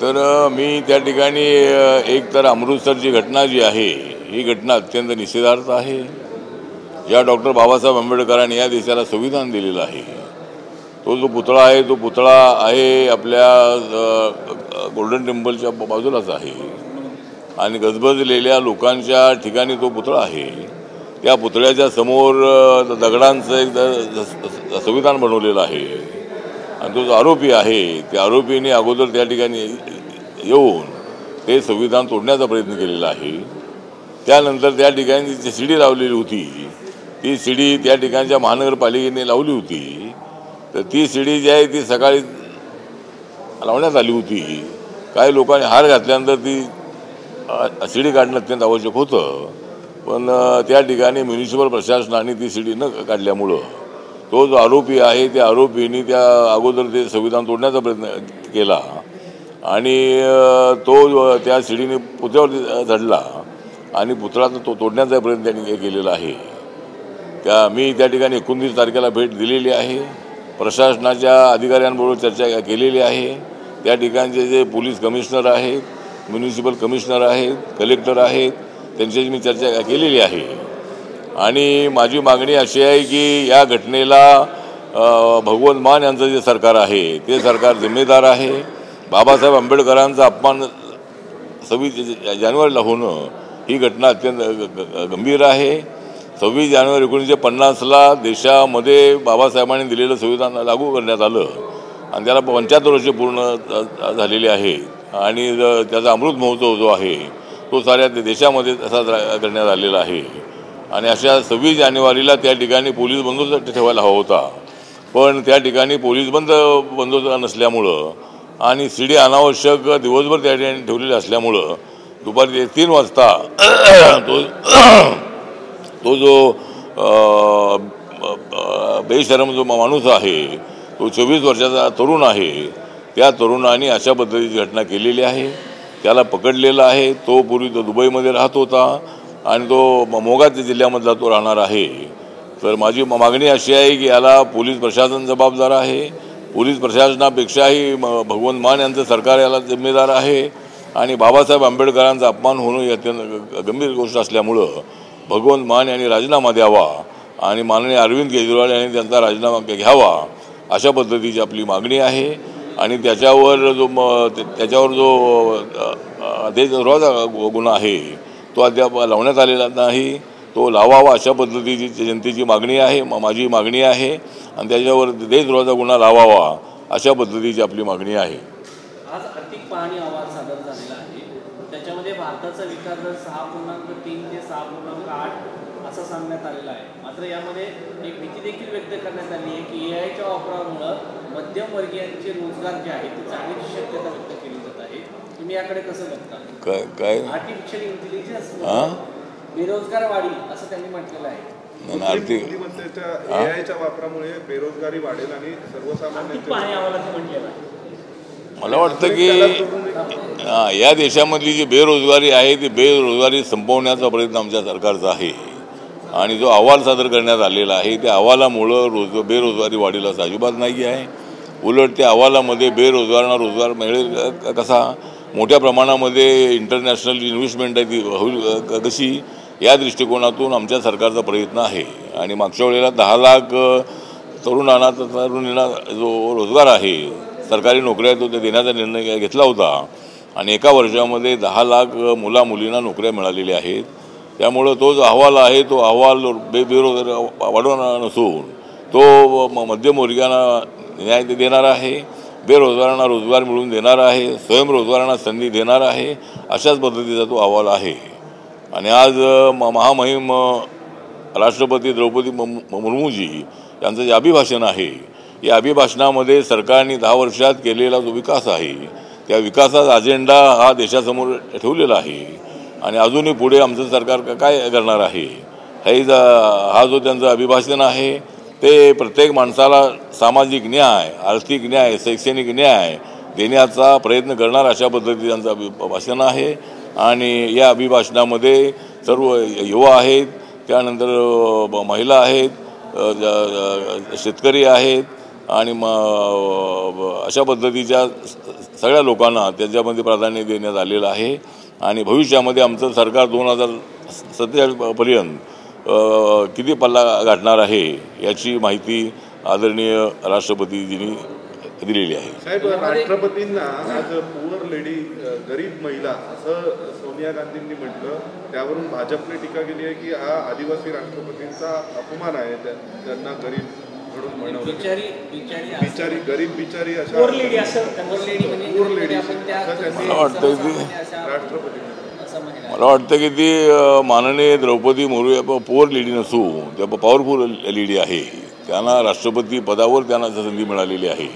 तर मी त्या ठिकाणी एक तर अमृतसरची घटना जी आहे ही घटना अत्यंत निषेधार्थ आहे. या डॉक्टर बाबासाहेब आंबेडकरांनी या देशाला संविधान दिलेलं आहे. तो जो पुतळा आहे तो पुतळा आहे आपल्या गोल्डन टेम्पलच्या बाजूलाच आहे आणि गजबजलेल्या लोकांच्या ठिकाणी तो पुतळा आहे. त्या पुतळ्याच्या समोर दगडांचं एक संविधान बनवलेलं आहे आणि तो जो आरोपी आहे त्या आरोपीने अगोदर त्या ठिकाणी येऊन ते संविधान तोडण्याचा प्रयत्न केलेला आहे. त्यानंतर त्या ठिकाणी जी शिडी लावलेली होती ती शिडी त्या ठिकाणच्या महानगरपालिकेने लावली होती. तर ती शिडी जी आहे ती सकाळी लावण्यात आली होती. काही लोकांनी हार घातल्यानंतर ती शिडी काढणं अत्यंत आवश्यक होतं, पण त्या ठिकाणी म्युनिसिपल प्रशासनाने ती शिडी न काढल्यामुळं तो जो आरोपी आहे त्या आरोपीने त्या अगोदर ते संविधान तोडण्याचा प्रयत्न केला आणि तो त्या शिडीने पुतळ्यावर चढला आणि पुतळा तो तोडण्याचा प्रयत्न त्यांनी केलेला आहे. मी त्या ठिकाणी 29 तारखेला भेट दिलेली आहे. प्रशासनाच्या अधिकाऱ्यांबरोबर चर्चा केलेली आहे. त्या ठिकाणचे जे पोलीस कमिशनर आहेत, म्युनिसिपल कमिशनर आहेत, कलेक्टर आहेत, त्यांच्याशी मी चर्चा केलेली आहे आणि माझी मागणी अशी आहे की या घटनेला भगवंत मान यांचं जे सरकार आहे ते सरकार जिम्मेदार आहे. बाबासाहेब आंबेडकरांचा अपमान 26 जानेवारीला होणं ही घटना अत्यंत गंभीर आहे. 26 जानेवारी 1950ला देशामध्ये बाबासाहेबांनी दिलेलं संविधान लागू करण्यात आलं आणि त्याला 75 वर्षे पूर्ण झालेली आहेत आणि त्याचा अमृत महोत्सव जो आहे तो साऱ्या देशामध्ये तसा करण्यात आलेला आहे. आणि अशा 26 जानेवारीला त्या ठिकाणी पोलीस बंदोबस्त ठेवायला हवा होता, पण त्या ठिकाणी पोलीस बंदोबस्त नसल्यामुळं आणि शिडी अनावश्यक दिवसभर त्या ठिकाणी ठेवलेली असल्यामुळं दुपारी 3 वाजता तो जो बेशरम जो माणूस आहे तो 24 वर्षाचा तरुण आहे. त्या तरुणाने अशा पद्धतीची घटना केलेली आहे. त्याला पकडलेला आहे. तो पूर्वी तो दुबईमध्ये राहत होता आणि तो मोगा जिल्ह्यामधला तो राहणार आहे. तर माझी मागणी अशी आहे की याला पोलीस प्रशासन जबाबदार आहे. पोलीस प्रशासनापेक्षाही भगवंत मान यांचं सरकार याला जिम्मेदार आहे आणि बाबासाहेब आंबेडकरांचा अपमान होणं ही अत्यंत गंभीर गोष्ट असल्यामुळं भगवंत मान यांनी राजीनामा द्यावा आणि माननीय अरविंद केजरीवाल यांनी त्यांचा राजीनामा घ्यावा अशा पद्धतीची आपली मागणी आहे. आणि त्याच्यावर जो देशद्रोहाचा गुन्हा आहे तो अद्याप लावण्यात आलेला नाही, तो लावावा अशा पद्धतीची जनतेची मागणी आहे, माझी मागणी आहे. आणि त्याच्यावर देशद्रोहाचा गुन्हा लावावा अशा पद्धतीची आपली मागणी आहे. आज आर्थिक पाहणी अहवाल सादर झालेला आहे. त्याच्यामध्ये भारताचा विकास दर 6.3 ते 6.8 असा सांगण्यात आलेला आहे. मात्र यामध्ये एक भीती देखील व्यक्त करण्यात आली आहे की एआयच्या वापरामुळे मध्यमवर्गीयांचे रोजगार जे आहेत ते जाण्याची शक्यता व्यक्त केली जात आहे. तुम्ही याकडे कसं बघता? काय आर्टिफिशियल इंटेलिजन्स बेरोजगार वाढी असं त्यांनी म्हटलेलं आहे. एआयच्या वापरामुळे बेरोजगारी वाढेल आणि सर्वसामान्य पाहणी अहवालात म्हटलेलं आहे. मला वाटतं की या देशामधली जी बेरोजगारी आहे ती बेरोजगारी संपवण्याचा प्रयत्न आमच्या सरकारचा आहे आणि जो अहवाल सादर करण्यात आलेला आहे त्या अहवालामुळं बेरोजगारी वाढेल असं अजिबात नाही आहे. उलट त्या अहवालामध्ये बेरोजगारांना रोजगार मिळेल कसा, मोठ्या प्रमाणामध्ये इंटरनॅशनल इन्व्हेस्टमेंट आहे ती होईल कशी, या दृष्टिकोनातून आमच्या सरकारचा प्रयत्न आहे. आणि मागच्या वेळेला 10 लाख तरुणींना जो रोजगार आहे सरकारी नोकऱ्या तो देण्याचा निर्णय घेतला होता आणि एका वर्षामध्ये 10 लाख मुलींना नोकऱ्या मिळालेल्या आहेत. त्यामुळं तो जो अहवाल आहे तो अहवाल बेरोजगारी वाढवणारा नसून तो मध्यमवर्गीयांना न्याय देणार आहे, बेरोजगारांना रोजगार मिळवून देणार आहे, स्वयंरोजगारांना संधी देणार आहे अशाच पद्धतीचा तो अहवाल आहे. आणि आज महामहिम राष्ट्रपती द्रौपदी मुर्मूजी यांचं जे अभिभाषण आहे या अभिभाषणामध्ये सरकारने 10 वर्षात केलेला जो विकास आहे त्या विकासाचा अजेंडा हा देशासमोर ठेवलेला आहे आणि अजूनही पुढे आमचं सरकार काय करणार आहे हा जो त्यांचं अभिभाषण आहे ते प्रत्येक माणसाला सामाजिक न्याय, आर्थिक न्याय, शैक्षणिक न्याय देण्याचा प्रयत्न करणार अशा पद्धतीचं त्यांचं अभिभाषण आहे. आणि या अभिभाषणामध्ये सर्व युवा आहेत, त्यानंतर महिला आहेत, शेतकरी आहेत आणि अशा पद्धतीच्या सगळ्या लोकांना त्याच्यामध्ये प्राधान्य देण्यात आलेलं आहे. आणि भविष्यामध्ये आमचं सरकार 2047पर्यंत किती पल्ला गाठणार आहे याची माहिती आदरणीय राष्ट्रपतीजींनी दिलेली आहे. साहेब, राष्ट्रपतींना आज पुअर लेडी, गरीब महिला असं सोनिया गांधींनी म्हटलं. त्यावरून भाजपने टीका केली आहे की हा आदिवासी राष्ट्रपतींचा अपमान आहे, त्यांना गरीब म्हणून म्हणून बिचारी गरीब बिचारी अशा पुअर लेडी असं राष्ट्रपती. मला वाटतं की ती माननीय द्रौपदी मुर्मू पुअर लेडी नसू, त्या पॉवरफुल लेडी आहे. त्यांना राष्ट्रपती पदावर त्यांना संधी मिळालेली आहे.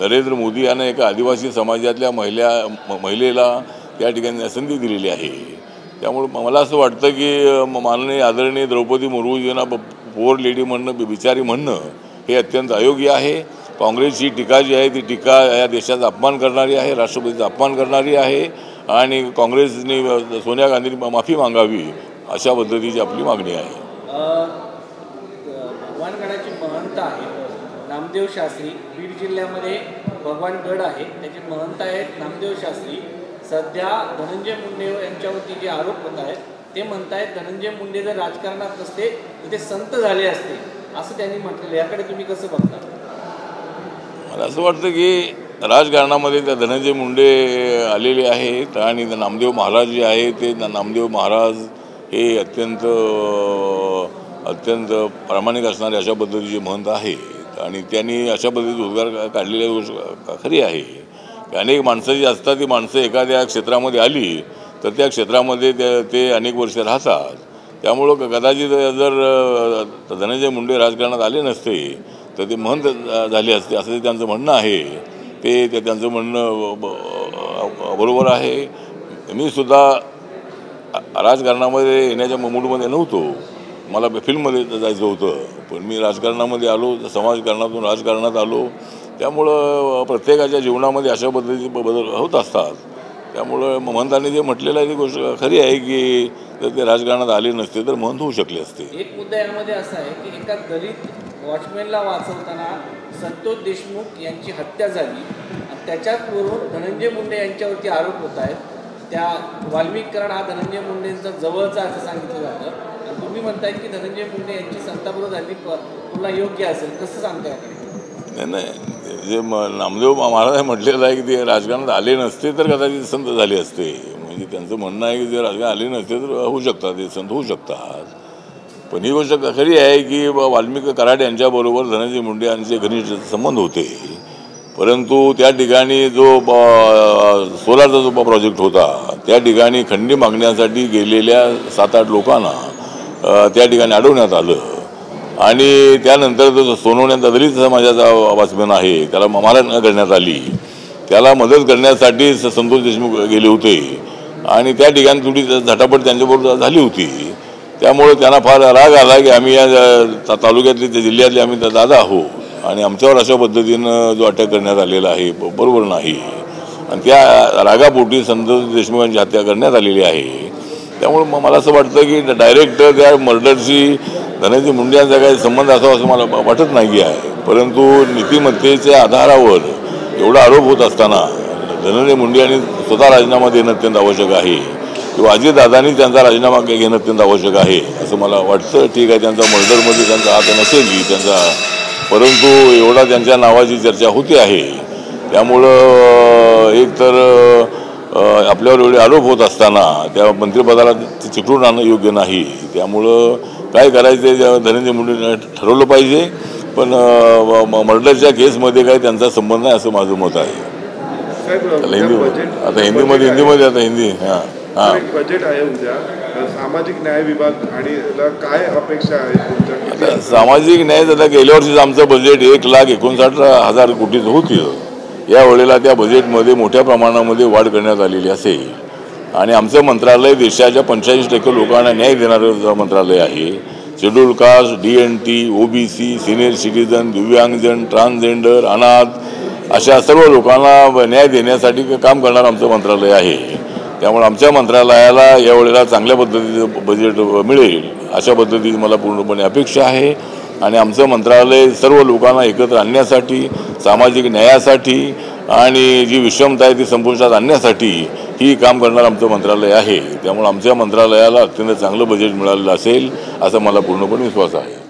नरेंद्र मोदी यांना एका आदिवासी समाजातल्या महिलेला त्या ठिकाणी संधी दिलेली आहे. त्यामुळे मला असं वाटतं की माननीय आदरणीय द्रौपदी मुर्मूजींना पुअर लेडी म्हणणं, बिचारी म्हणणं हे अत्यंत अयोग्य आहे. काँग्रेसची टीका जी आहे ती टीका या देशाचा अपमान करणारी आहे, राष्ट्रपतीचा अपमान करणारी आहे. आणि काँग्रेसने सोनिया गांधींनी माफी मागावी अशा पद्धतीची आपली मागणी आहे. भगवानगडाची महंत आहे नामदेव शास्त्री. बीड जिल्ह्यामध्ये भगवानगड आहे, त्याचे महंत आहेत नामदेव शास्त्री. सध्या धनंजय मुंडे यांच्यावरती जे आरोप होत आहेत ते म्हणतायत धनंजय मुंडे जर राजकारणात नसते तर ते संत झाले असते असं त्यांनी म्हटलेलं. याकडे तुम्ही कसं बघता? मला असं वाटतं की राजकारणामध्ये त्या धनंजय मुंडे आलेले आहेत आणि नामदेव महाराज जे आहे ते नामदेव महाराज हे अत्यंत प्रामाणिक असणारे अशा पद्धतीचे महंत आहेत. आणि त्यांनी अशा पद्धतीचे उद्गार काढलेल्या गोष्ट खरी आहे. अनेक माणसं जी असतात ती माणसं एखाद्या क्षेत्रामध्ये आली तर त्या क्षेत्रामध्ये ते अनेक वर्ष राहतात. त्यामुळं कदाचित जर धनंजय मुंडे राजकारणात आले नसते तर ते महंत झाले असते असं त्यांचं म्हणणं आहे. ते त्यांचं म्हणणं बरोबर आहे. मी सुद्धा राजकारणामध्ये येण्याच्या मूडमध्ये नव्हतो. मला फिल्ममध्ये जायचं होतं, पण मी राजकारणामध्ये आलो, समाजकारणातून राजकारणात आलो. त्यामुळं प्रत्येकाच्या जीवनामध्ये अशा पद्धतीचे बदल होत असतात. त्यामुळं महंतांनी जे म्हटलेलं आहे ती गोष्ट खरी आहे की जर ते राजकारणात आले नसते तर महंत होऊ शकले असते. एक मुद्दा यामध्ये असा आहे की एका दलित वॉचमॅनला वाचवताना संतोष देशमुख यांची हत्या झाली आणि त्याच्यावरून धनंजय मुंडे यांच्यावरती आरोप होत आहेत. त्या वाल्मिक कराड हा धनंजय मुंडेंचा जवळचा असं सांगितलं जातं आणि तुम्ही म्हणताय की धनंजय मुंडे यांची संताबरोबर झाली तुला योग्य असेल, कसं सांगता याकडे? नाही, जे नामदेव महाराज म्हटलेलं आहे की ते राजकारणात आले नसते तर कदाचित संत झाले असते. म्हणजे त्यांचं म्हणणं आहे की जे राजकारणात आले नसते तर होऊ शकतात, ते संत होऊ शकतात. पण ही गोष्ट खरी आहे की वाल्मिक कराड यांच्याबरोबर धनंजय मुंडे यांचे घनिष्ठ संबंध होते. परंतु त्या ठिकाणी जो सोलारचा जो प्रोजेक्ट होता त्या ठिकाणी खंडी मागण्यासाठी गेलेल्या 7-8 लोकांना त्या ठिकाणी अडवण्यात आलं. आणि त्यानंतर जो सोनवण्याचा दलित समाजाचा वॉचमॅन आहे त्याला मारहाण करण्यात आली. त्याला मदत करण्यासाठी संतोष देशमुख गेले होते आणि त्या ठिकाणी थोडी झटापट त्यांच्याबरोबर झाली होती. त्यामुळे त्यांना फार राग आला की आम्ही या तालुक्यातले जिल्ह्यातले आम्ही दादा आहोत आणि आमच्यावर अशा पद्धतीनं जो अटॅक करण्यात आलेला आहे बरोबर नाही. आणि त्या रागापोटी संतोष देशमुखांची हत्या करण्यात आलेली आहे. त्यामुळे मला असं वाटतं की डायरेक्ट त्या मर्डरशी धनंजय मुंडे यांचा काही संबंध असावा असं मला वाटत नाही आहे. परंतु नीतिमत्तेच्या आधारावर एवढा आरोप होत असताना धनंजय मुंडे यांनी स्वतः राजीनामा देणं अत्यंत आवश्यक आहे किंवा अजितदादांनी त्यांचा राजीनामा घेणं अत्यंत आवश्यक आहे असं मला वाटतं. ठीक आहे, त्यांचा मर्डरमध्ये त्यांचा हात नसेल त्यांचा, परंतु एवढा त्यांच्या नावाची चर्चा होते आहे. त्यामुळं एक तर आपल्यावर एवढे आरोप होत असताना त्या मंत्रिपदाला चिकटून आणणं योग्य नाही. त्यामुळं काय करायचं ते धनंजय मुंडे ठरवलं पाहिजे. पण मर्डरच्या केसमध्ये काही त्यांचा संबंध नाही असं माझं मत आहे. हिंदी बजेट आहे उद्या, सामाजिक न्याय विभाग आणि काय अपेक्षा आहे आता सामाजिक न्याय आता गेल्या वर्षीच आमचं बजेट 1,59,000 कोटीचं होतं. यावेळेला त्या बजेटमध्ये मोठ्या प्रमाणामध्ये वाढ करण्यात आलेली असेल आणि आमचं मंत्रालय देशाच्या 85% लोकांना न्याय देणारं मंत्रालय आहे. Schedule caste, DNT, OBC, senior citizen, दिव्यांगजन, ट्रान्सजेंडर, अनाथ अशा सर्व लोकांना न्याय देण्यासाठी काम करणारं आमचं मंत्रालय आहे. त्यामुळे आमच्या मंत्रालयाला यावेळेला चांगल्या पद्धतीचं बजेट मिळेल अशा पद्धतीची मला पूर्णपणे अपेक्षा आहे. आणि आमचं मंत्रालय सर्व लोकांना एकत्र आणण्यासाठी, सामाजिक न्यायासाठी आणि जी विषमता आहे ती संपुष्टात आणण्यासाठी ही काम करणारं आमचं मंत्रालय आहे. त्यामुळे आमच्या मंत्रालयाला अत्यंत चांगलं बजेट मिळालेलं असेल असा मला पूर्णपणे विश्वास आहे.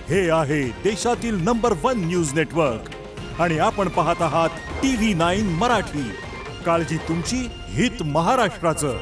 हे आहे देशातील नंबर 1 न्यूज नेटवर्क आणि आपण पाहत आहात TV9 मराठी. काळजी तुमची, हित महाराष्ट्राचं.